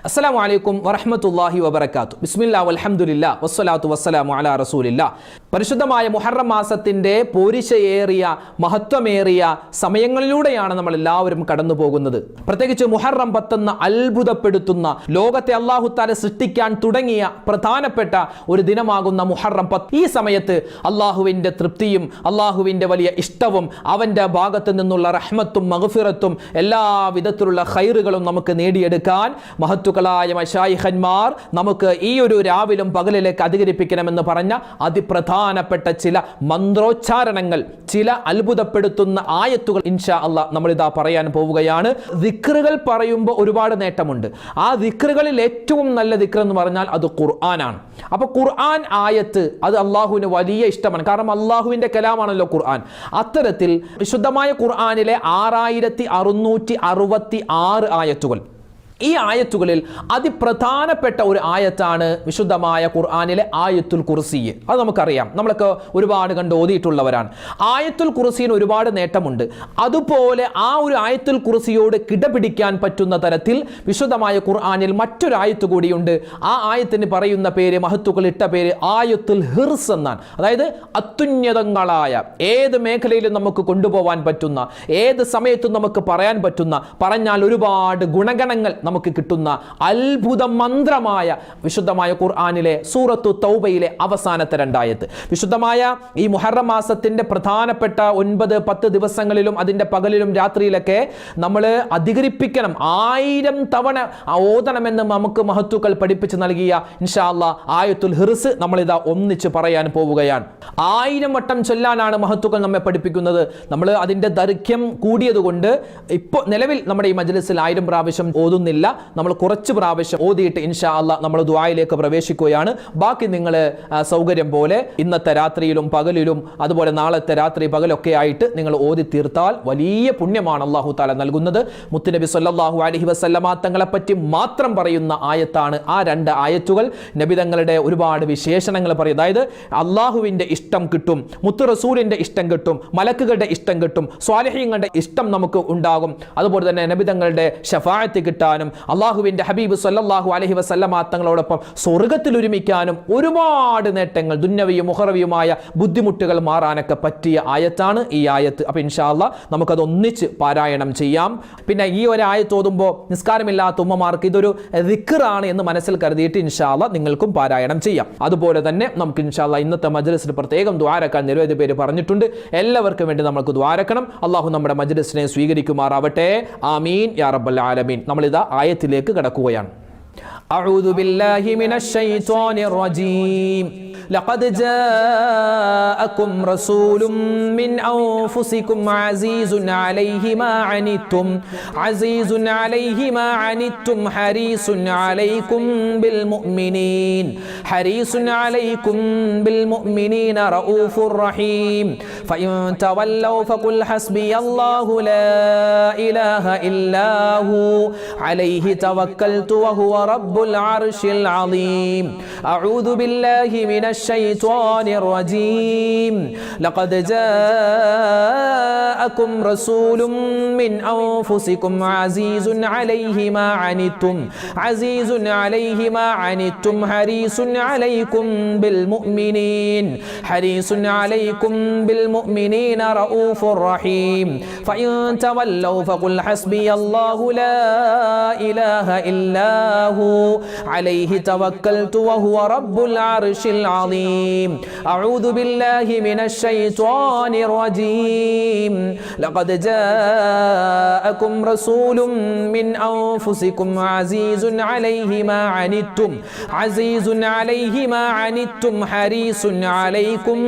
അസ്സലാമു അലൈക്കും വറഹ്മത്തുള്ളാഹി വബറകാതുഹു. ബിസ്മില്ലാഹി വൽഹംദുലില്ലാഹി വസ്സലാത്തു വസ്സലാമു അലാ റസൂലില്ലാഹ്. പരിശുദ്ധമായ മുഹറം മാസത്തിന്റെ പോരിശയേറിയ മഹത്വമേറിയ സമയങ്ങളിലൂടെയാണ് നമ്മൾ എല്ലാവരും കടന്നു പോകുന്നത്. പ്രത്യേകിച്ച് മുഹറം 10 എന്ന അത്ഭുതപ്പെടുത്തുന്ന, ലോകത്തെ അല്ലാഹു തആല സൃഷ്ടിക്കാൻ തുടങ്ങിയ പ്രധാനപ്പെട്ട ഒരു ദിനമാകുന്ന മുഹറം 10. ഈ സമയത്ത് അല്ലാഹുവിന്റെ തൃപ്തിയും അല്ലാഹുവിന്റെ വലിയ ഇഷ്ടവും അവന്റെ ഭാഗത്ത് നിന്നുള്ള റഹ്മത്തും മഗ്ഫിറത്തും എല്ലാ വിധത്തിലുള്ള ഖൈറുകളും നമുക്ക് നേടിയെടുക്കാൻ മഹത്തുക്കളായ മശായിഖന്മാർ നമുക്ക് ഈ ഒരു രാവിലും പകലിലേക്ക് അധികരിപ്പിക്കണമെന്ന് പറഞ്ഞ അതിപ്രധാനപ്പെട്ട ചില മന്ത്രോച്ചാരണങ്ങൾ, ചില അത്ഭുതപ്പെടുത്തുന്ന ആയത്തുകൾ ഇൻഷാ അല്ലാഹ് നമ്മളിതാ പറയാൻ പോവുകയാണ്. ദിക്റുകൾ പറയുമ്പോൾ ഒരുപാട് നേട്ടമുണ്ട്. ആ ദിക്റുകളിൽ ഏറ്റവും നല്ല ദിക്ർ എന്ന് പറഞ്ഞാൽ അത് ഖുർആനാണ്. അപ്പൊ ഖുർആൻ ആയത്ത് അത് അള്ളാഹുവിന് വലിയ ഇഷ്ടമാണ്. കാരണം അള്ളാഹുവിന്റെ കലാമാണല്ലോ ഖുർആൻ. അത്തരത്തിൽ വിശുദ്ധമായ ഖുർആനിലെ 6666 ആയത്തുകൾ. ഈ ആയത്തുകളിൽ അതിപ്രധാനപ്പെട്ട ഒരു ആയത്താണ് വിശുദ്ധമായ ഖുർആനിലെ ആയത്തുൽ കുർസി. അത് നമുക്കറിയാം, നമ്മളൊക്കെ ഒരുപാട് കണ്ട് ഓതിയിട്ടുള്ളവരാണ്. ആയത്തുൽ കുർസിന് ഒരുപാട് നേട്ടമുണ്ട്. അതുപോലെ ആ ഒരു ആയത്തുൽ കുർസിയോട് കിടപിടിക്കാൻ പറ്റുന്ന തരത്തിൽ വിശുദ്ധമായ ഖുർആനിൽ മറ്റൊരു ആയത്ത് കൂടിയുണ്ട്. ആ ആയത്തിന് പറയുന്ന പേര്, മഹത്തുക്കൾ ഇട്ട പേര് ആയത്തുൽ ഹിർസ് എന്നാണ്. അതായത് അത്യുന്നതങ്ങളായ ഏത് മേഖലയിലും നമുക്ക് കൊണ്ടുപോകാൻ പറ്റുന്ന, ഏത് സമയത്തും നമുക്ക് പറയാൻ പറ്റുന്ന, പറഞ്ഞാൽ ഒരുപാട് ഗുണഗണങ്ങൾ നമുക്ക് കിട്ടുന്ന അത്ഭുത മന്ത്രമായ വിശുദ്ധമായ ഖുർആനിലെ സൂറത്തു തൗബയിലെ അവസാനത്തെ 2 ആയത്ത്. വിശുദ്ധമായ ഈ മുഹറം മാസത്തിന്റെ പ്രധാനപ്പെട്ട 9-10 ദിവസങ്ങളിലും അതിന്റെ പകലിലും രാത്രിയിലൊക്കെ നമ്മൾ അധികരിപ്പിക്കണം, 1000 തവണ ഓതണമെന്ന് നമുക്ക് മഹത്തുക്കൾ പഠിപ്പിച്ച് നൽകിയ ഇൻഷാ അല്ലാഹ് ആയത്തുൽ ഹിർസ് നമ്മളിതാ ഒന്നിച്ച് പറയാൻ പോവുകയാണ്. 1000 വട്ടം ചൊല്ലാനാണ് മഹത്തുക്കൾ നമ്മെ പഠിപ്പിക്കുന്നത്. നമ്മൾ അതിന്റെ ദൈർഘ്യം കൂടിയതുകൊണ്ട് ഇപ്പോൾ നിലവിൽ നമ്മുടെ ഈ മജ്ലിസിൽ 1000 പ്രാവശ്യം ഓതുന്നില്ല. നമ്മൾ കുറച്ച് പ്രാവശ്യം ഓതിയിട്ട് ഇൻഷാ അല്ലാഹ് നമ്മൾ ദുആയിലേക്ക് പ്രവേശിക്കുകയാണ്. ബാക്കി നിങ്ങൾ സൗകര്യം പോലെ ഇന്നത്തെ രാത്രിയിലും പകലിലും അതുപോലെ നാളത്തെ രാത്രി പകലൊക്കെ ആയിട്ട് നിങ്ങൾ ഓതി തീർത്താൽ വലിയ പുണ്യമാണ് അല്ലാഹു തആല നൽകുന്നത്. മുത്തുനബി സല്ലല്ലാഹു അലൈഹി വസല്ലമ തങ്ങളെ പറ്റി മാത്രം പറയുന്ന ആയത്താണ് ആ 2 ആയത്തുകൾ. നബി തങ്ങളുടെ ഒരുപാട് വിശേഷണങ്ങൾ പറയും. അതായത് അല്ലാഹുവിന്റെ ഇഷ്ടം കിട്ടും, മുത്തു റസൂലിന്റെ ഇഷ്ടം കിട്ടും, മലക്കുകളുടെ ഇഷ്ടം കിട്ടും, സ്വാലിഹീങ്ങളുടെ ഇഷ്ടം നമുക്ക് ഉണ്ടാകും. അതുപോലെ തന്നെ നബി തങ്ങളുടെ ശഫാഅത്ത് കിട്ടാനും അള്ളാഹുവിന്റെ ഹബീബ് സല്ലല്ലാഹു അലൈഹി വസല്ലമ തങ്ങളോടൊപ്പം സ്വർഗ്ഗത്തിൽ ഒരുമിക്കാനും ഒരുപാട് നേട്ടങ്ങൾ, ദുന്യവിയും മുഖറവിയുമായ ബുദ്ധിമുട്ടുകൾ മാറാനൊക്കെ പറ്റിയ ആയത്താണ് ഈ ആയത്ത്. അപ്പൊ ഇൻഷാ അല്ലാഹ് നമുക്കത് ഒന്നിച്ച് പാരായണം ചെയ്യാം. പിന്നെ ഈ ഒരു ആയത്ത് ഓതുമ്പോൾ നിസ്കാരമില്ലാത്ത ഉമ്മമാർക്ക് ഇതൊരു ദിക്റാണ് എന്ന് മനസ്സിൽ കരുതിയിട്ട് ഇൻഷാ അല്ലാഹ് നിങ്ങൾക്കും പാരായണം ചെയ്യാം. അതുപോലെ തന്നെ നമുക്ക് ഇൻഷാ അല്ലാഹ് ഇന്നത്തെ മജ്ലിസിൽ പ്രത്യേകം ദുആരക്കാൻ നിരവധി പേര് പറഞ്ഞിട്ടുണ്ട്. എല്ലാവർക്കും വേണ്ടി നമുക്ക് ദുആരക്കണം. അള്ളാഹു നമ്മുടെ മജ്ലിസിനെ സ്വീകരിക്കുമാറാവട്ടെ. ആമീൻ യാ റബ്ബൽ ആലമീൻ. നമ്മളിതാ ആയത്തിലേക്ക് കടക്കുകയാണ്. أعوذ بالله من الشيطان الرجيم. لقد جاءكم رسول من أنفسكم عزيز عليه ما عنتم حريص عليكم بالمؤمنين رؤوف رحيم فإن تولوا فقل حسبي الله لا إله إلا هو عليه توكلت وهو رب العرش العظيم. أعوذ بالله من الشيطان الرجيم. لقد جاءكم رسول من أنفسكم عزيز عليه ما عنتم حريص عليكم بالمؤمنين رؤوف رحيم فإن تولوا فقل حسبي الله لا إله إلا هو عليه توكلت وهو رب العرش العظيم. أعوذ بالله من الشيطان الرجيم. لقد جاءكم رسول من أنفسكم عزيز عليه ما عنتم حريص عليكم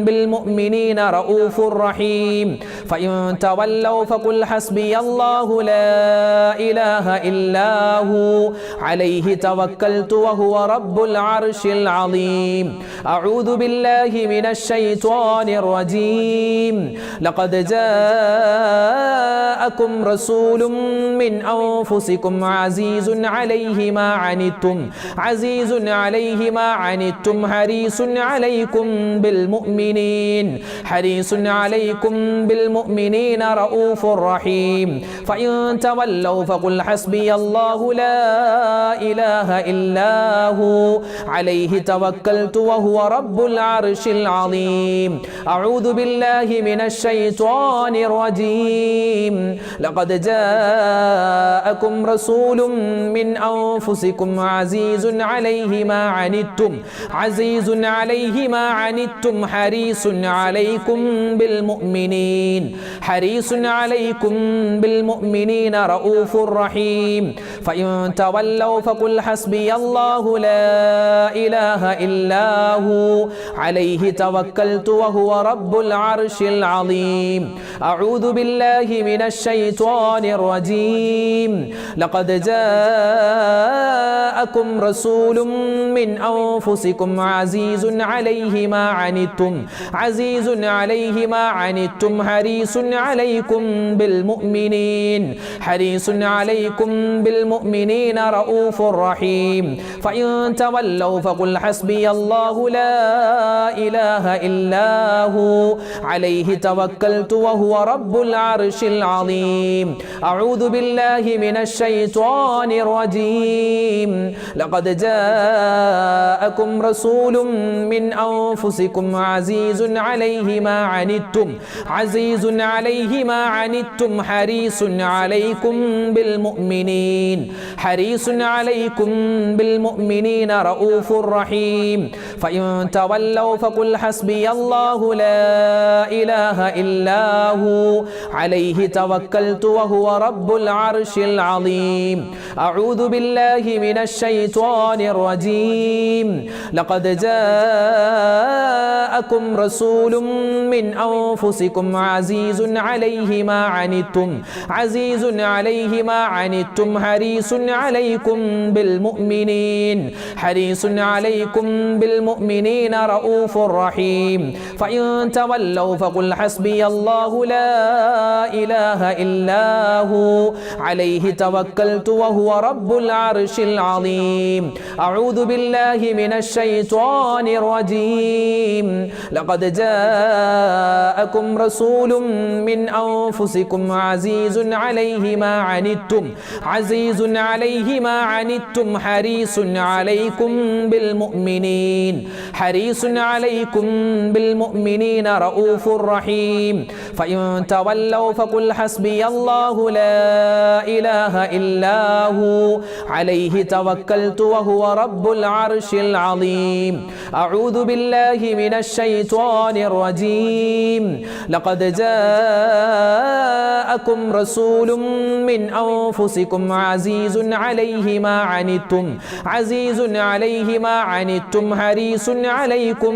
بالمؤمنين رؤوف رحيم فإن تولوا فقل حسبي الله لا إله إلا هو عليه توكلت توكلت وهو رب العرش العظيم. أعوذ بالله من الشيطان الرجيم. لقد جاءكم رسول من أنفسكم عزيز عليه ما عنتم حريص عليكم بالمؤمنين رؤوف رحيم. فإن تولوا فقل حسبي الله لا إله إلا هو عليه توكلت وهو رب العرش العظيم. أعوذ بالله من الشيطان الرجيم. لقد جاءكم رسول من أنفسكم عزيز عليه ما عنتم حريص عليكم بالمؤمنين رؤوف رحيم. فإن تولوا فقل حسبي الله لا إله إلا هو عليه توكلت وهو رب العرش العظيم. أعوذ بالله من الشيطان الرجيم. لقد جاءكم رسول من أنفسكم عزيز عليه ما عنتم حريص عليكم بالمؤمنين رؤوف رحيم. فإن تولوا فقل حسبي الله لا إله إلا هو عليه توكلت وهو رب العرش العظيم. أعوذ بالله من الشيطان الرجيم. لقد جاءكم رسول من أنفسكم عزيز عليه ما عنتم حريص عليكم بالمؤمنين رؤوف رحيم. فإن تولوا فقل حسبي الله لا إله إلا هو عليه توكلت وهو رب العرش العظيم. أعوذ بالله من الشيطان الرجيم. لقد جاءكم رسول من أنفسكم عزيز عليه ما عنتم حريص عليكم بالمؤمنين رؤوف رحيم. فإن تولوا فقل حسبي الله لا إله إلا هو عليه توكلت وهو رب العرش العظيم. أعوذ بالله من الشيطان الرجيم. لقد جاءكم رسول من أنفسكم عزيز عليه ما عنتم حريص عليكم بالمؤمنين رؤوف رحيم. فإن تولوا فقل حسبي الله لا إله إلا هو عليه توكلت وهو رب العرش العظيم. أعوذ بالله من الشيطان الرجيم. لقد جاءكم رسول من أنفسكم عزيز عليه ما عنتم حريص عليكم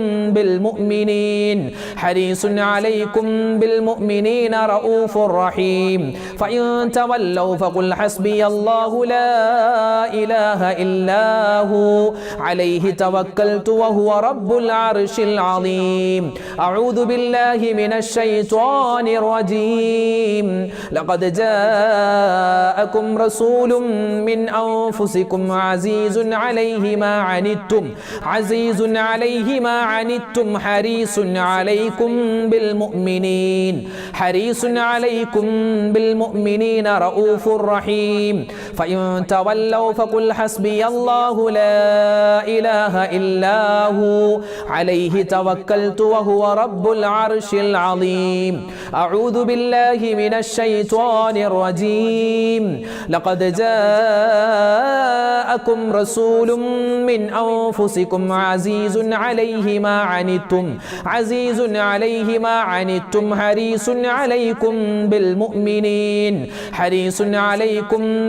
بالمؤمنين رؤوف رحيم. فإن تولوا فقل حسبي الله لا إله إلا هو عليه توكلت وهو رب العرش العظيم. أعوذ بالله من الشيطان الرجيم. لقد جاءكم رسول من أنفسكم عزيز عليه ما عنتم حريص عليكم بالمؤمنين رؤوف رحيم. فإن تولوا فقل حسبي الله لا إله إلا هو عليه توكلت وهو رب العرش العظيم. أعوذ بالله من الشيطان الرجيم. لقد جاءكم رسول من أنفسكم عزيز عليه ما عنتم حريص عليكم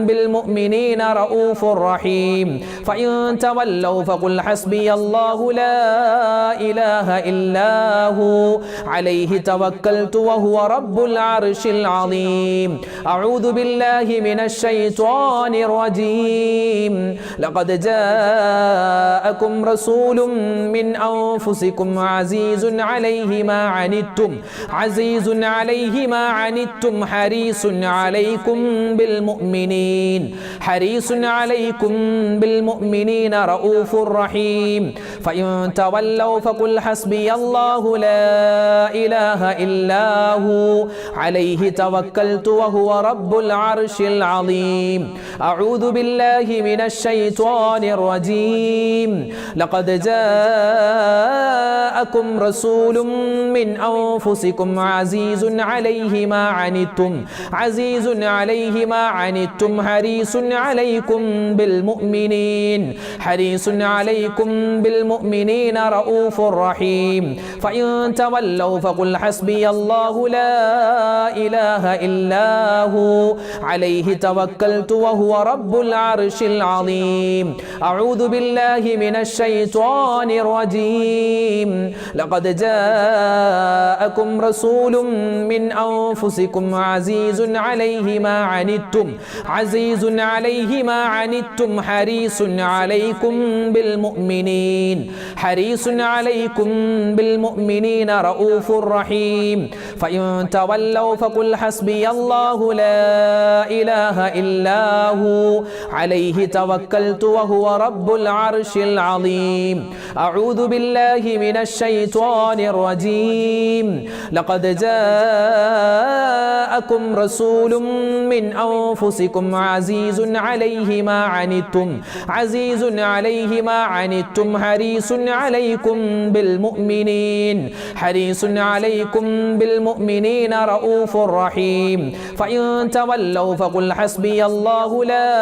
بالمؤمنين رؤوف رحيم. فإن تولوا فقل حسبي الله لا إله إلا هو عليه توكلت وهو رب العرش العظيم. أعوذ بالله من الشيطان الرجيم. لقد جاءكم رسول من أنفسكم عزيز عليه ما عنتم حريص عليكم بالمؤمنين رؤوف رحيم فإن تولوا فقل حسبي الله لا إله إلا هو عليه توكلت وهو رب العرش العظيم أعوذ بالله من الشيطان الرجيم لقد جاءكم رسول من أنفسكم عزيز عليه ما عنتم حريص عليكم بالمؤمنين رؤوف رحيم فإن تولوا فقل حسبي الله لا إله إلا هو عليه توكلت وهو رب العرش العظيم أعوذ بالله من الشيطان الرجيم لقد جاءكم رسول من أنفسكم عزيز عليه ما عنتم حريص عليكم بالمؤمنين رؤوف رحيم فإن تولوا فقل حسبي الله لا إله إلا هو عليه توكلت وهو رب العرش العظيم أعوذ بالله من الشيطان الرجيم لقد جاءكم رسول من أنفسكم عزيز عليه ما عنتم حريص عليكم بالمؤمنين رؤوف رحيم فإن تولوا فقل حسبي الله لا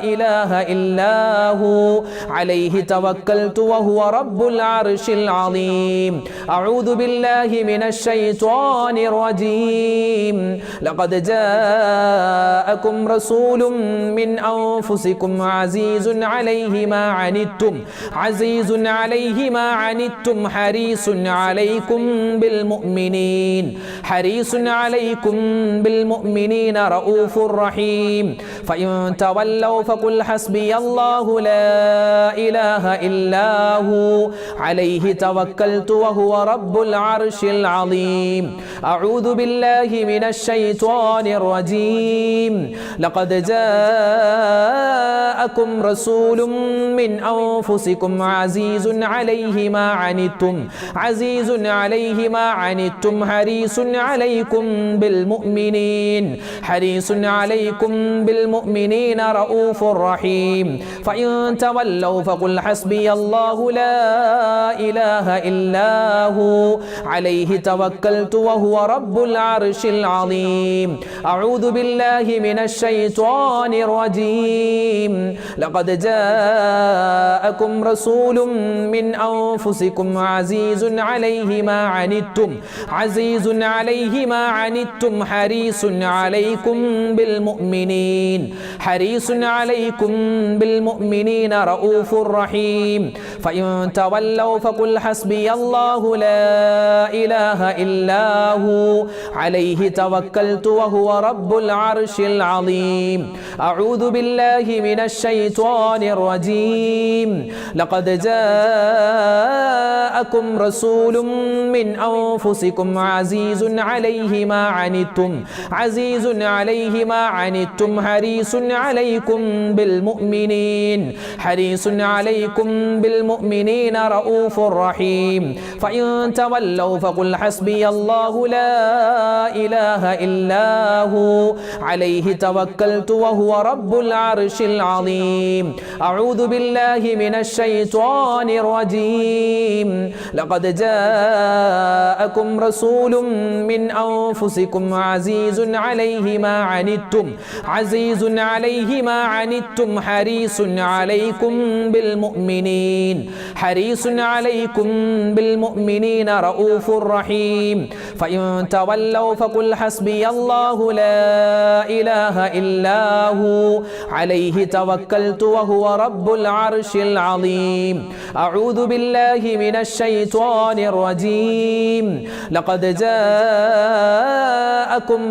إله إلا هو عليه توكلت وهو رب العرش العظيم أعوذ بالله من الشيطان الرجيم لقد جاءكم رسول من أنفسكم عزيز عليه ما عنتم حريص عليكم بالمؤمنين رؤوف رحيم فإن تولوا فقل حسبي الله لا إله إلا هو عليه توكلت وهو رب العرش العظيم أعوذ بالله من الشيطان الرجيم لقد جاءكم رسول من أنفسكم عزيز عليه ما عنتم حريص عليكم بالمؤمنين رؤوف رحيم فإن تولوا فقل حسبي الله لا إله إلا هو عليه توكلت وهو رب العرش العظيم أعوذ بالله من الشيطان الرجيم لقد جاءكم رسول من أنفسكم عزيز عليه ما عنتم حريص عليكم بالمؤمنين رؤوف رحيم فإن تولوا فقل حسبي الله لا إله إلا هو عليه توكلت وهو رب العرش العظيم أعوذ بالله من الشيطان الرجيم لقد جاءكم رسول من أنفسكم عزيز عليه ما عنتم حريص عليكم بالمؤمنين رؤوف رحيم فإن تولوا فقل حسبي الله لا إله إلا هو عليه توكلت وهو رب العرش العظيم أعوذ بالله من الشيطان الرجيم لقد جاءكم رسول من أنفسكم عزيز عليه ما عنتم حريص عليكم بالمؤمنين رؤوف رحيم فإن تولوا فقل حسبي الله لا إله إلا هو عليه توكلت توكلت وهو رب العرش العظيم. أعوذ بالله من الشيطان الرجيم. لقد جاءكم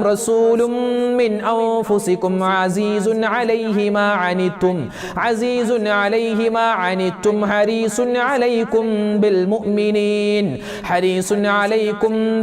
رسول من أنفسكم عزيز عليه ما عنتم عزيز عليه ما عنتم حريص عليكم بالمؤمنين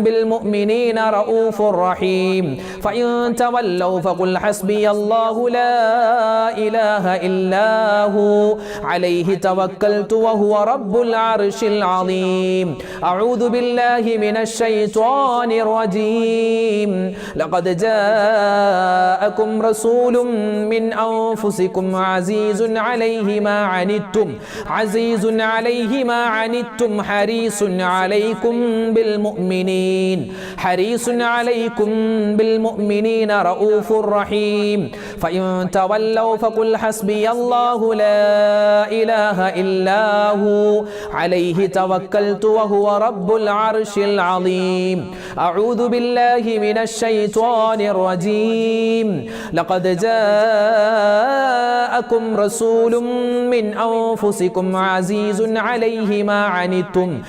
بالمؤمنين رؤوف رحيم. فإن تولوا فقل حسبي الله لا إله إلا هو عليه توكلت وهو رب العرش العظيم. أعوذ بالله من الشيطان الرجيم. لقد جاءكم رسول من أنفسكم عزيز عليه ما عنتم حريص عليكم بالمؤمنين رؤوف رحيم. فإن تولوا فقل حسبي الله لا إله إلا هو عليه توكلت وهو رب العرش العظيم. أعوذ بالله من الشيطان الرجيم. لقد جاءكم رسول من أنفسكم عزيز عليه ما عنتم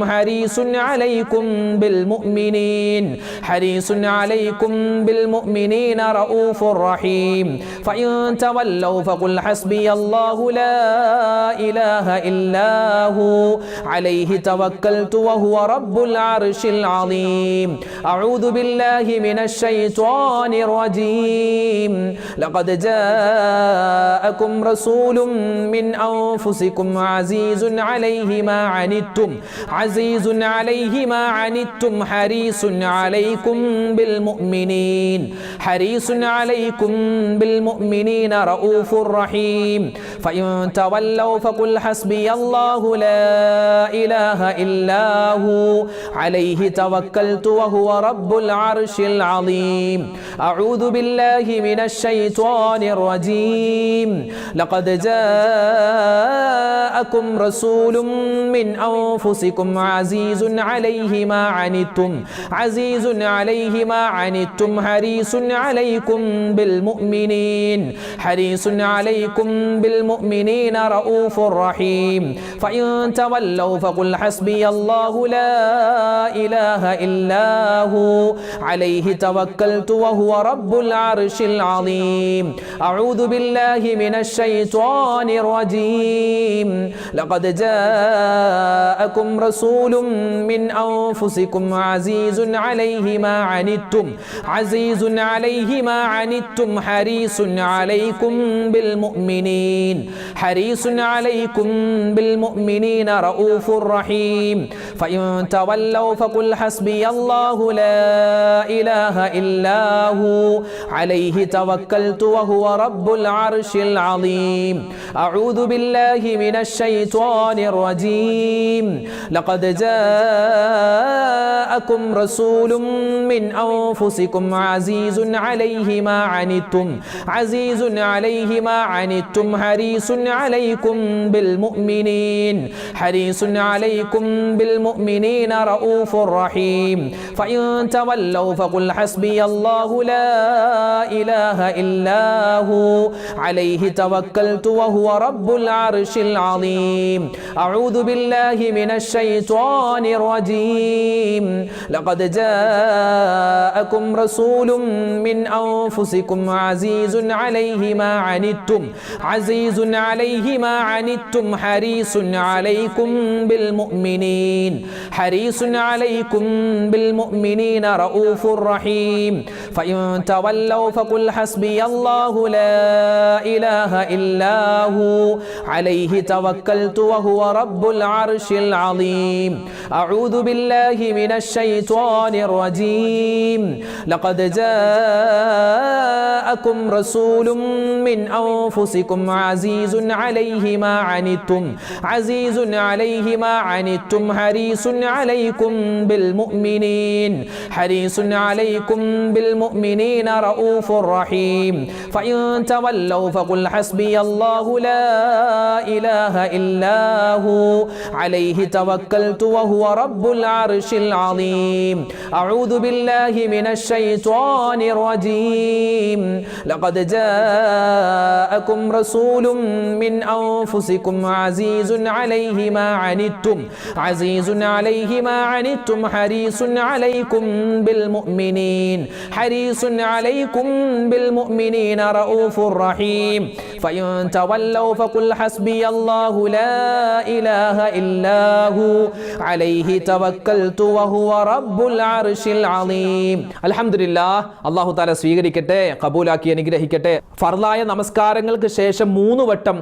حريص عليكم بالمؤمنين رؤوف رحيم. فإن تولوا فقل حسبي الله لا إله إلا هو عليه توكلت وهو رب العرش العظيم. أعوذ بالله من الشيطان الرجيم. لقد جاءكم رسول من أنفسكم عزيز عليه ما عنتم حريص عليكم بالمؤمنين رؤوف رحيم. فإن تولوا فقل حسبي الله لا إله إلا هو عليه توكلت وهو رب العرش العظيم. أعوذ بالله من الشيطان الرجيم. لقد جاءكم رسول من أنفسكم عزيز عليه ما عنتم حريص عليكم بالمؤمنين رؤوف رحيم. فإن تولوا فقل حسبي الله لا إله إلا هو عليه توكلت وهو رب العرش العظيم. أعوذ بالله من الشيطان الرجيم. لقد جاءكم رسول من أنفسكم عزيز عليه ما عنتم حريص عليكم بالمؤمنين رؤوف رحيم. فإن تولوا فقل حسبي الله لا إله إلا هو عليه توكلت وهو رب العرش العظيم. أعوذ بالله من الشيطان الرجيم. لقد جاءكم رسول من أنفسكم عزيز عليه ما عنتم حريص عليكم بالمؤمنين رؤوف رحيم. فإن تولوا فقل حسبي الله لا إله إلا هو عليه توكلت وهو رب العرش العظيم. أعوذ بالله من الشيطان الرجيم. لقد جاءكم رسول من أنفسكم عزيز عليه ما عنتم حريص عليكم بالمؤمنين رؤوف رحيم. فإن تولوا فقل حسبي الله لا إله إلا هو عليه توكلت وهو رب العرش العظيم. أعوذ بالله من الشيطان الرجيم. لقد جاءكم رسول من أنفسكم عزيز عليه ما عنتم حريص عليكم بالمؤمنين رؤوف رحيم. فإن تولوا فقل حسبي الله لا إله إلا هو عليه توكلت وهو رب العرش العظيم. أعوذ بالله من الشيطان الرجيم. لقد جاءكم رسول من أنفسكم عزيز عليه ما عنتم حريص عليكم بالمؤمنين رؤوف رحيم فإن تولوا فقل حسبي الله لا إله إلا هو عليه توكلت وهو رب العرش العظيم. അൽഹംദുലില്ലാഹ്, അല്ലാഹു തആല സ്വീകരിക്കട്ടെ, കബൂലാക്കി അനുഗ്രഹിക്കട്ടെ. ഫർളായ നമസ്കാരങ്ങൾക്ക് ശേഷം 3 വട്ടം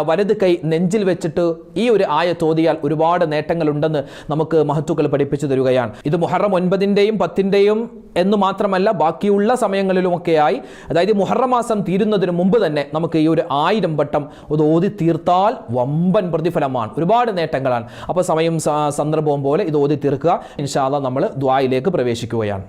വലത് കൈ നെഞ്ചിൽ വെച്ചിട്ട് ഈ ഒരു ആയത്ത് ഓതിയാൽ ഒരുപാട് നേട്ടങ്ങളുണ്ടെന്ന് നമുക്ക് മഹത്തുക്കൾ പഠിപ്പിച്ചു തരികയാണ്. ഇത് മുഹറം 9-ന്റെയും 10-ന്റെയും എന്ന് മാത്രമല്ല ബാക്കിയുള്ള സമയങ്ങളിലുമൊക്കെയായി, അതായത് മുഹറം മാസം തീരുന്നതിന് മുമ്പ് തന്നെ നമുക്ക് ഈ ഒരു 1000 വട്ടം അത് ഓതി തീർത്താൽ വമ്പൻ പ്രതിഫലമാണ്, ഒരുപാട് നേട്ടങ്ങളാണ്. അപ്പോൾ സമയം സന്ദർഭവും പോലെ ഇത് ഓതി തീർക്കുക. ഇൻഷാ അല്ലാഹ് നമ്മൾ ദുആയിലേക്ക് പ്രവേശിക്കുകയാണ്.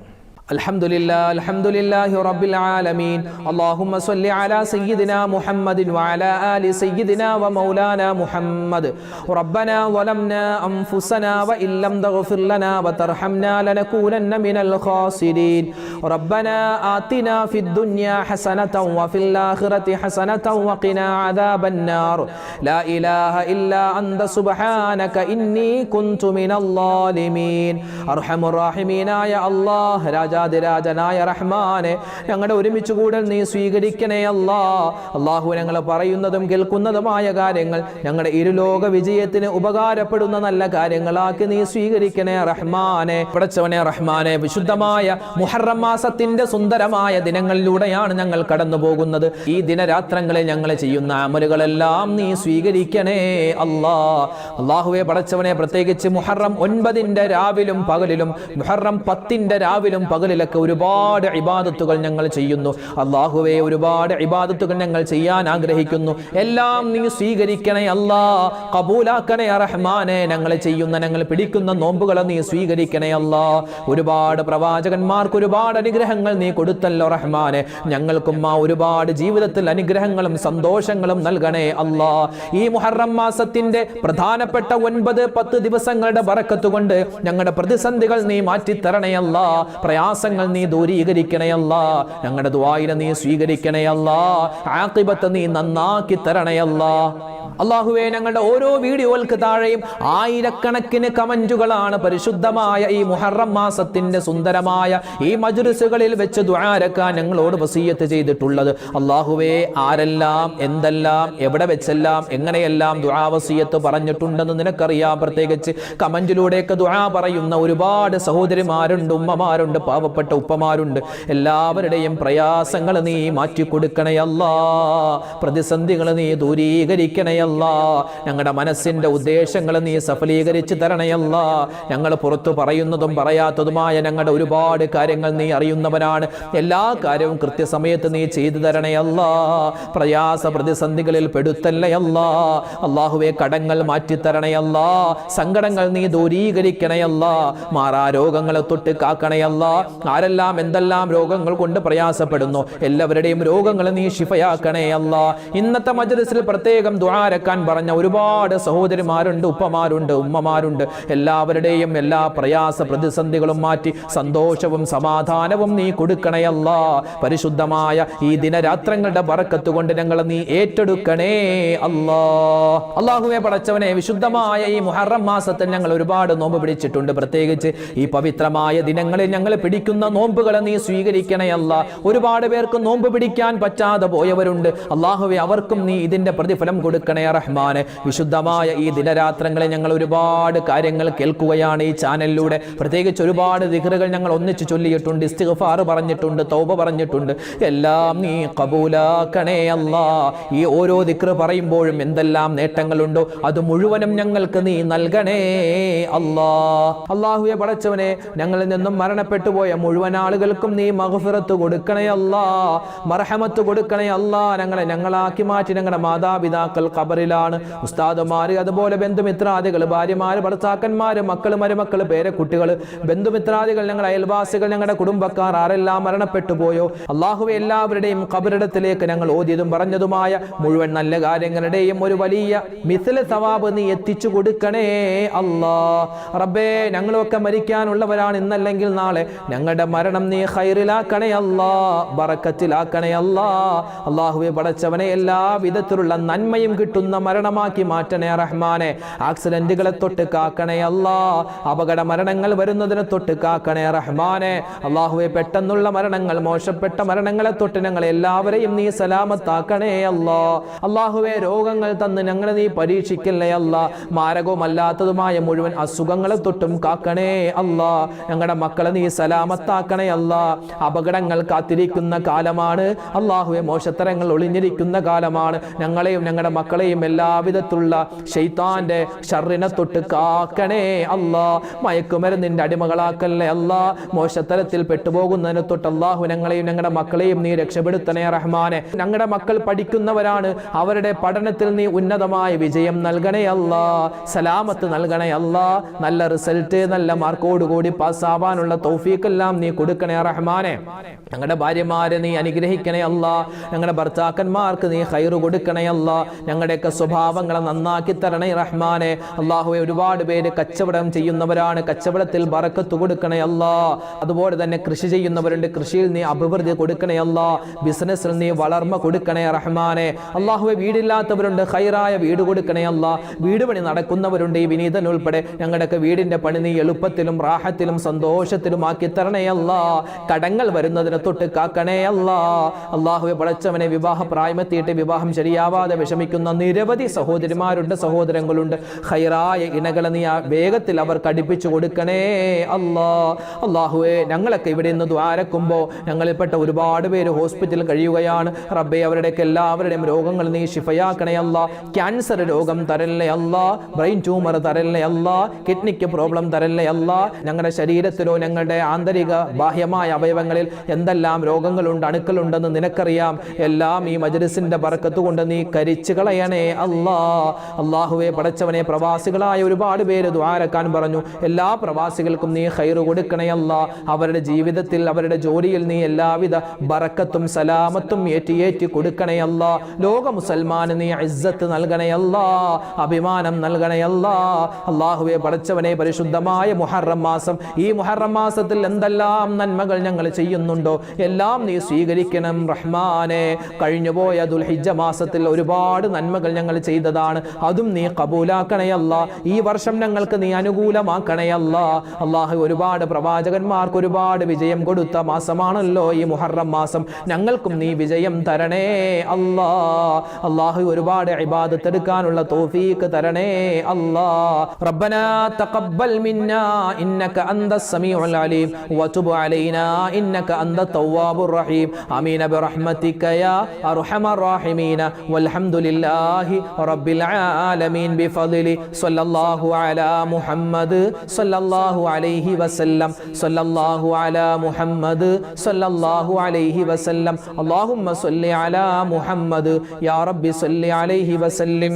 അൽഹംദുലില്ലാഹി റബ്ബിൽ ആലമീൻ. അല്ലാഹുമ്മ സ്വല്ലി അലാ സയ്യിദിനാ മുഹമ്മദിൻ വഅലാ ആലി സയ്യിദിനാ വമൗലാനാ മുഹമ്മദ്. റബ്ബനാ വലംനാ അൻഫുസനാ വഇല്ലം തഗ്ഫിർ ലനാ വതർഹംനാ ലനകൂനന്ന മിനൽ ഖാസിരീൻ. റബ്ബനാ ആതിനാ ഫിദ് ദുനിയാ ഹസനതൻ വഫിൽ ആഖിറതി ഹസനതൻ വഖിനാ അദാബന്നാർ. ലാ ഇലാഹ ഇല്ലാ അൻത സുബ്ഹാനക ഇന്നി കുൻതു മിനൽ ളാലിമീൻ. അർഹമുർ റഹീമീനായ അല്ലാഹ്, രാജാതിരാജനായ റഹ്മാനെ, ഞങ്ങളുടെ ഒരുമിച്ച് കൂടൽ നീ സ്വീകരിക്കണേ അല്ലാ. അല്ലാഹു, ഞങ്ങൾ പറയുന്നതും കേൾക്കുന്നതുമായ കാര്യങ്ങൾ ഞങ്ങളുടെ ഇരുലോക വിജയത്തിന് ഉപകാരപ്പെടുന്ന നല്ല കാര്യങ്ങളാക്കി നീ സ്വീകരിക്കണേ റഹ്മാനെ. പടച്ചവനെ റഹ്മാനെ, വിശുദ്ധമായ മുഹറം മാസത്തിന്റെ സുന്ദരമായ ദിനങ്ങളിലൂടെയാണ് ഞങ്ങൾ കടന്നു പോകുന്നത്. ഈ ദിനരാത്രങ്ങളിൽ ഞങ്ങൾ ചെയ്യുന്ന അമലുകളെല്ലാം നീ സ്വീകരിക്കണേ അല്ലാ. അല്ലാഹുവേ പടച്ചവനെ, പ്രത്യേകിച്ച് മുഹറം 9-ന്റെ രാവിലും പകലിലും മുഹറം 10-ന്റെ രാവിലും പകലിലൊക്കെ ഒരുപാട് ഇബാദത്തുകൾ ഞങ്ങൾ ചെയ്യുന്നു. അല്ലാഹുവേ, ഒരുപാട് ഇബാദത്തുകൾ ഞങ്ങൾ ചെയ്യാൻ ആഗ്രഹിക്കുന്നു. എല്ലാം നീ സ്വീകരിക്കണേ അല്ലാ, കബൂലാക്കണേ റഹ്മാനെ. ഞങ്ങൾ പിടിക്കുന്ന നോമ്പുകളെ നീ സ്വീകരിക്കണേ അല്ലാ. ഒരുപാട് പ്രവാചകന്മാർക്ക് ഒരുപാട് അനുഗ്രഹങ്ങൾ നീ കൊടുത്തല്ലോ റഹ്മാനെ. ഞങ്ങൾക്കും ആ ഒരുപാട് ജീവിതത്തിൽ അനുഗ്രഹങ്ങളും സന്തോഷങ്ങളും നൽകണേ അല്ലാ. ഈ മുഹറം മാസത്തിന്റെ പ്രധാനപ്പെട്ട 9-10 ദിവസങ്ങളുടെ ബറക്കത്ത് കൊണ്ട് ഞങ്ങളുടെ പ്രതിസന്ധികൾ നീ മാറ്റിത്തരണേ അല്ലാ. പ്രയാസങ്ങൾ നീ ദൂരീകരിക്കണേ അല്ലാ. ഞങ്ങളുടെ ദുആയിനെ നീ സ്വീകരിക്കണേ അല്ലാ. ആഖിബത്ത് നീ നന്നാക്കി തരണേ അല്ലാ. അല്ലാഹുവേ, ഞങ്ങളുടെ ഓരോ വീഡിയോകൾക്ക് താഴെയും ആയിരക്കണക്കിന് കമന്റുകളാണ് പരിശുദ്ധമായ ഈ മുഹറം മാസത്തിന്റെ സുന്ദരമായ ഈ മജ്‌ലിസുകളിൽ വെച്ച് ദുആരക്കാൻ ഞങ്ങളോട് വസിയത്ത് ചെയ്തിട്ടുള്ളത്. അല്ലാഹുവേ, ആരെല്ലാം എന്തെല്ലാം എവിടെ വെച്ചെല്ലാം എങ്ങനെയെല്ലാം ദുആ വസിയത്ത് പറഞ്ഞിട്ടുണ്ടെന്ന് നിനക്കറിയാം. പ്രത്യേകിച്ച് കമന്റിലൂടെയൊക്കെ ദുആ പറയുന്ന ഒരുപാട് സഹോദരിമാരുണ്ട്, ഉമ്മമാരുണ്ട്, പാവപ്പെട്ട ഉപ്പമാരുണ്ട്. എല്ലാവരുടെയും പ്രയാസങ്ങൾ നീ മാറ്റിക്കൊടുക്കണേ അല്ലാ. പ്രതിസന്ധികൾ നീ ദൂരീകരിക്കണേ അല്ലാ. ഞങ്ങളുടെ മനസ്സിന്റെ ഉദ്ദേശങ്ങൾ നീ സഫലീകരിച്ച് തരണേ അല്ലാ. ഞങ്ങൾ പുറത്തു പറയുന്നതും പറയാത്തതുമായ ഞങ്ങളുടെ ഒരുപാട് കാര്യങ്ങൾ നീ അറിയുന്നവനാണ്. എല്ലാ കാര്യവും കൃത്യസമയത്ത് നീ ചെയ്തു തരണേ അല്ലാ. പ്രയാസ പ്രതിസന്ധികളിൽ പെടുത്തല്ലേ അല്ലാ. അല്ലാഹുവേ, കടങ്ങൾ മാറ്റിത്തരണേ അല്ലാ. സങ്കടങ്ങൾ നീ ദൂരീകരിക്കണേ അല്ലാ. മാറാ രോഗങ്ങളെ തൊട്ട് കാക്കണേ അല്ലാ. ആരെല്ലാം എന്തെല്ലാം രോഗങ്ങൾ കൊണ്ട് പ്രയാസപ്പെടുന്നു എല്ലാവരുടെയും രോഗങ്ങൾ നീ ശിഫയാക്കണേ അല്ലാ. ഇന്നത്തെ മജ്‌ലിസിൽ പ്രത്യേകം ദുആരക്കാൻ പറഞ്ഞ ഒരുപാട് സഹോദരിമാരുണ്ട്, ഉപ്പമാരുണ്ട്, ഉമ്മമാരുണ്ട്. എല്ലാവരുടെയും എല്ലാ പ്രയാസ പ്രതിസന്ധികളും മാറ്റി സന്തോഷവും സമാധാനവും നീ കൊടുക്കണേ അല്ലാ. പരിശുദ്ധമായ ഈ ദിനരാത്രങ്ങളുടെ ബറക്കത്ത് കൊണ്ട് ഞങ്ങൾ നീ ഏറ്റെടുക്കണേ അല്ലാ. അല്ലാഹുവേ പടച്ചവനെ, വിശുദ്ധമായ ഈ മുഹറം മാസത്തിൽ ഞങ്ങൾ ഒരുപാട് നോമ്പ് പിടിച്ചിട്ടുണ്ട്. പ്രത്യേകിച്ച് ഈ പവിത്രമായ ദിനങ്ങളിൽ ഞങ്ങൾ പിടിക്കുന്ന നോമ്പുകളെ നീ സ്വീകരിക്കണേ അല്ലാ. ഒരുപാട് പേർക്ക് നോമ്പ് പിടിക്കാൻ പറ്റാതെ പോയവരുണ്ട്. അല്ലാഹുവേ, അവർക്കും നീ ഇതിന്റെ പ്രതിഫലം കൊടുക്കണേ റഹ്മാനെ. വിശുദ്ധമായ ഈ ദിനരാത്രങ്ങളിൽ ഞങ്ങൾ ഒരുപാട് കാര്യങ്ങൾ കേൾക്കുകയാണ് ഈ ചാനലിലൂടെ. പ്രത്യേകിച്ച് ഒരുപാട് ദിക്റുകൾ ഞങ്ങൾ ഒന്നിച്ച് ചൊല്ലിയിട്ടുണ്ട്, ഇസ്തിഗ്ഫാർ പറഞ്ഞിട്ടുണ്ട്, തൗബ പറഞ്ഞിട്ടുണ്ട്. എല്ലാം നീ കബൂലാക്കണേ അല്ലാ. ഈ ഓരോ ദിക്റ് പറയുമ്പോഴും എന്തെല്ലാം നേട്ടങ്ങളുണ്ടോ അത് മുഴുവനും ഞങ്ങൾക്ക് നീ നൽകണേ അല്ലാ. അല്ലാഹുവേ പടച്ചവനെ, ഞങ്ങളിൽ നിന്നും മരണപ്പെട്ടു പോയ മുഴുവൻ ആളുകൾക്കും നീ മഗ്ഫിറത്ത് കൊടുക്കണേ അല്ലാ, മർഹമത്ത് കൊടുക്കണേ അല്ലാ. ഞങ്ങളാക്കി മാറ്റി ഞങ്ങളുടെ മാതാപിതാക്കൾ ഖബറിലാണ്, ഉസ്താദുമാര്, അതുപോലെ ബന്ധുമിത്രാദികൾ, ഭാര്യമാര്, ഭർത്താക്കന്മാര്, മക്കള്, മരുമക്കള്, പേരക്കുട്ടികൾ, ബന്ധുമിത്രാദികൾ, ഞങ്ങളുടെ അയൽവാസികൾ, ഞങ്ങളുടെ കുടുംബക്കാർ ആരെല്ലാം മരണപ്പെട്ടു പോയോ അല്ലാഹുവേ, എല്ലാവരുടെയും ഖബറിടത്തിലേക്ക് ഞങ്ങൾ ഓതിയതും പറഞ്ഞതുമായ മുഴുവൻ നല്ല കാര്യങ്ങളുടെയും ഒരു വലിയ മിസ്ല സവാബ് നീ എത്തിച്ചു കൊടുക്കണേ അല്ലാ. റബ്ബേ, ഞങ്ങളൊക്കെ മരിക്കാനുള്ളവരാണ്, ഇന്നല്ലെങ്കിൽ നാളെ ഞങ്ങൾ ഞങ്ങളുടെ മരണം നീ ഖൈറിലാക്കണേ അല്ലാ, ബറക്കത്തിലാക്കണേ അല്ലാ. അല്ലാഹുവേ പടച്ചവനെ എല്ലാ വിധത്തിലുള്ള നന്മയും കിട്ടുന്ന മരണമാക്കി മാറ്റണേ റഹ്മാനെ. ആക്സിഡന്റുകളെ തൊട്ട് കാക്കണേ അല്ലാ, അപകട മരണങ്ങൾ വരുന്നതിനെ തൊട്ട് കാക്കണേ റഹ്മാനെ. അല്ലാഹുവേ പെട്ടെന്നുള്ള മരണങ്ങൾ, മോശപ്പെട്ട മരണങ്ങളെ തൊട്ട് ഞങ്ങൾ എല്ലാവരെയും നീ സലാമത്താക്കണേ അല്ലാ. അല്ലാഹുവേ രോഗങ്ങൾ തന്ന് ഞങ്ങളെ നീ പരീക്ഷിക്കല്ലേ അല്ലാ. മാരകവുമല്ലാത്തതുമായ മുഴുവൻ അസുഖങ്ങളെ തൊട്ടും കാക്കണേ അല്ലാ. ഞങ്ങളുടെ മക്കളെ നീ സലാമത്താക്കണേ അല്ലാ. അപകടങ്ങൾ കാത്തിരിക്കുന്ന കാലമാണ് അല്ലാഹുവേ, മോശത്തരങ്ങൾ ഒളിഞ്ഞിരിക്കുന്ന കാലമാണ്. ഞങ്ങളെയും ഞങ്ങളുടെ മക്കളെയും എല്ലാവിധത്തിലുള്ള ശൈത്താന്റെ ഷർറിനെ തൊട്ട് കാക്കണേ അല്ലാ. മയക്കുമരുന്നിന്റെ അടിമകളാക്കല്ലേ അല്ലാ. മോശത്തരത്തിൽ പെട്ടുപോകുന്നതിനെ തൊട്ട് അല്ലാഹു ഞങ്ങളെയും ഞങ്ങളുടെ മക്കളെയും നീ രക്ഷപ്പെടുത്തണേ റഹ്മാനെ. ഞങ്ങളുടെ മക്കൾ പഠിക്കുന്നവരാണ്, അവരുടെ പഠനത്തിൽ നീ ഉന്നതമായ വിജയം നൽകണേ അല്ലാ, സലാമത്ത് നൽകണേ അല്ലാ. നല്ല റിസൾട്ട്, നല്ല മാർക്കോടുകൂടി പാസ്സാവാനുള്ള തൗഫീഖെല്ലാം നീ കൊടുക്കണേ റഹ്മാനെ. ഞങ്ങളുടെ ഭാര്യമാരെ നീ അനുഗ്രഹിക്കണേ അല്ലാ. ഞങ്ങളുടെ ഭർത്താക്കന്മാർക്ക് നീ ഖൈറ് കൊടുക്കണേ അല്ലാ. ഞങ്ങളുടെയൊക്കെ സ്വഭാവങ്ങളെ നന്നാക്കി തരണേ റഹ്മാനെ. അല്ലാഹുവേ ഒരുപാട് പേര് കച്ചവടം ചെയ്യുന്നവരാണ്, കച്ചവടത്തിൽ ബറക്കത്ത് കൊടുക്കണേ അല്ലാ. അതുപോലെ തന്നെ കൃഷി ചെയ്യുന്നവരുണ്ട്, കൃഷിയിൽ നീ അഭിവൃദ്ധി കൊടുക്കണേ അല്ലാ. ബിസിനസ്സിൽ നീ വളർമ്മ കൊടുക്കണേ റഹ്മാനെ. അല്ലാഹുവേ വീടില്ലാത്തവരുണ്ട്, ഖൈറായ വീട് കൊടുക്കണേ അല്ലാ. വീട് പണി നടക്കുന്നവരുണ്ട്, ഈ വിനീതൻ ഉൾപ്പെടെ ഞങ്ങളുടെയൊക്കെ വീടിന്റെ പണി നീ എളുപ്പത്തിലും റാഹത്തിലും സന്തോഷത്തിലും ആക്കി തരണേ അല്ലാ. കടങ്ങൾ വരുന്നതിനെ തൊട്ട് കാക്കണേ അല്ലാ. അല്ലാഹുവേ പടച്ചവനെ വിവാഹ പ്രായമെത്തിയിട്ട് വിവാഹം ശരിയാവാതെ വിഷമിക്കുന്ന നിരവധി സഹോദരിമാരുണ്ട്, സഹോദരങ്ങളുണ്ട്. ഖൈറായ ഇണകളെ നീ വേഗത്തിൽ അവർക്ക് അടുപ്പിച്ചു കൊടുക്കണേ അല്ലാ. അല്ലാഹുവേ ഞങ്ങളൊക്കെ ഇവിടെ നിന്ന് ദ്വാരക്കുമ്പോൾ ഞങ്ങളിൽപ്പെട്ട ഒരുപാട് പേര് ഹോസ്പിറ്റലിൽ കഴിയുകയാണ്. റബ്ബേ അവരുടെയൊക്കെ എല്ലാവരുടെയും രോഗങ്ങൾ നീ ശിഫയാക്കണേ അല്ലാ. ക്യാൻസർ രോഗം തരല്ലേ അല്ലാ, ബ്രെയിൻ ട്യൂമർ തരല്ലേ അല്ലാ, കിഡ്നിക്ക് പ്രോബ്ലം തരല്ലേ അല്ലാ. ഞങ്ങളുടെ ശരീരത്തിലോ ഞങ്ങളുടെ ആന്തരിക ബാഹ്യമായ അവയവങ്ങളിൽ എന്തെല്ലാം രോഗങ്ങളുണ്ട്, അണുക്കളുണ്ടെന്ന് നിനക്കറിയാം. എല്ലാം ഈ മജ്‌ലിസിന്റെ ബറക്കത്ത് കൊണ്ട് നീ കരിച്ചു കളയണേ അല്ലാ. അല്ലാഹുവേ പടച്ചവനെ പ്രവാസികളായ ഒരുപാട് പേര് ദുആരക്കാൻ പറഞ്ഞു. എല്ലാ പ്രവാസികൾക്കും നീ ഖൈറ് കൊടുക്കണേ അല്ലാ. അവരുടെ ജീവിതത്തിൽ, അവരുടെ ജോലിയിൽ നീ എല്ലാവിധ ബറക്കത്തും സലാമത്തും ഏറ്റി കൊടുക്കണേ അല്ലാ. ലോക മുസൽമാന് നീ ഇസ്സത്ത് നൽകണേ അല്ലാ, അഭിമാനം നൽകണേ അല്ലാ. അല്ലാഹുവേ പടച്ചവനെ പരിശുദ്ധമായ മുഹറം മാസം, ഈ മുഹറം മാസത്തിൽ എന്തെല്ലാം നന്മകൾ ഞങ്ങൾ ചെയ്യുന്നുണ്ടോ എല്ലാം നീ സ്വീകരിക്കണം റഹ്മാനെ. കഴിഞ്ഞുപോയ ദുൽഹിജ്ജ മാസത്തിൽ ഒരുപാട് നന്മകൾ ഞങ്ങൾ ചെയ്തതാണ്, അതും നീ കബൂലാക്കണേ അല്ലാ. ഈ വർഷം ഞങ്ങൾക്ക് നീ അനുകൂലമാക്കണേ അല്ലാ. അല്ലാഹു ഒരുപാട് പ്രവാചകന്മാർക്ക് ഒരുപാട് വിജയം കൊടുത്ത മാസമാണല്ലോ ഈ മുഹറം മാസം. ഞങ്ങൾക്കും നീ വിജയം തരണേ അല്ലാ. അല്ലാഹു ഒരുപാട് ഇബാദത്ത് എടുക്കാനുള്ള തൗഫീഖ് തരണേ അല്ലാ. റബ്ബനാ തഖബ്ബൽ മിന്നാ ഇന്നക അന്തസ് സമീഉൽ അലീം വതുബ് അലൈനാ ഇന്നക അന്തത് തവ്വാബുർ റഹീം. ആമീൻ ബിറഹ്മതിക യാ അർഹമർ റഹീമീൻ. വൽഹംദുലില്ലാഹി റബ്ബിൽ ആലമീൻ ബിഫദ്ലി സ്വല്ലല്ലാഹു അലാ മുഹമ്മദ് സ്വല്ലല്ലാഹു അലൈഹി വസല്ലം. സ്വല്ലല്ലാഹു അലാ മുഹമ്മദ് സ്വല്ലല്ലാഹു അലൈഹി വസല്ലം. അല്ലാഹുമ്മ സ്വല്ലി അലാ മുഹമ്മദ് യാ റബ്ബി സ്വല്ലി അലൈഹി വസല്ലം.